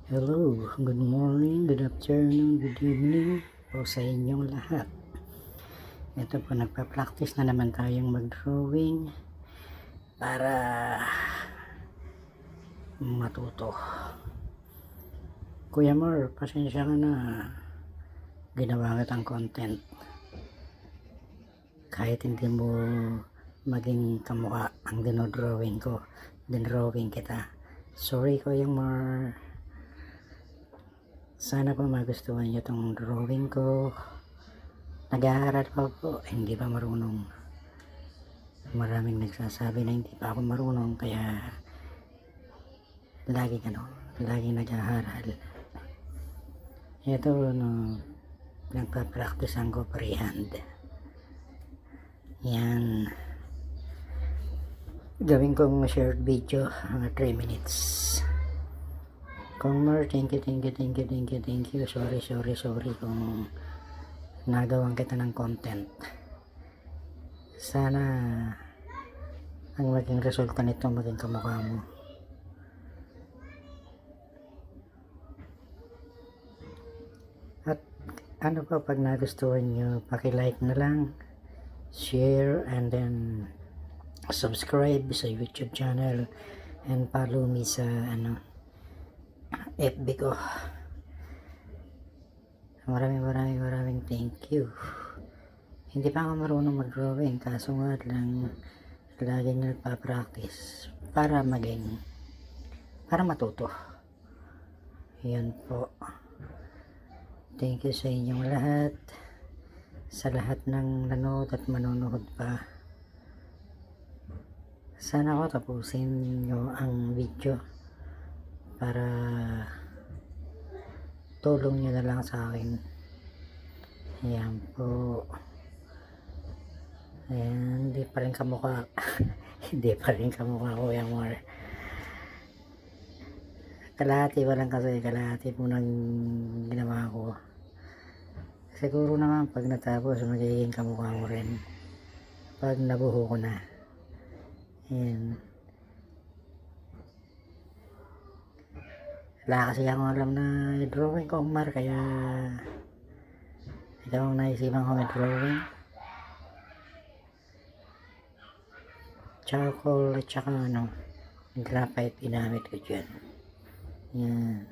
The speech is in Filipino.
Hello, good morning, good afternoon, good evening po sa inyong lahat. Ito po, nagpa-practice na naman tayong mag-drawing para matuto. Kuya Mar, pasensya ka na, ginawa kitang content. Kahit hindi mo maging kamukha ang dinodrawing ko, dinrawing kita. Sorry Kuya Mar. Sana po magustuhan nyo itong drawing ko. Nag-aaral pa po, hindi pa marunong. Maraming nagsasabi na hindi pa ako marunong, kaya laging nag-aaral. Ito, nagpa-practice ko freehand. Yan. Gawin kong short video, mga 3 minutes. Kung Mar, thank you. Sorry kung nagawan kita ng content. Sana ang maging resulta nito maging kamukha mo. At ano pa, pag nagustuhan nyo, paki-like na lang, share, and then subscribe sa YouTube channel, and follow me sa FB ko. Maraming thank you. Hindi pa ako marunong mag-drawing, kaso nga lang laging nagpa-practice para matuto. Yan po. Thank you sa inyong lahat, sa lahat ng nanood at manonood pa. Sana ko tapusin nyo ang video para tulong nyo na lang sa akin. Ayan po. Ayan, hindi pa rin kamukha hindi pa rin kamukha ko yung more. Kalahati po ng ginawa ko. Siguro naman pag natapos magiging kamukha ko rin pag nabuho ko na. Ayan. Wala kasi akong alam na drawing ko, Mar, kaya ikaw ang naisipan ko may drawing. Charcoal at saka graphite ginamit ko dyan. Yan.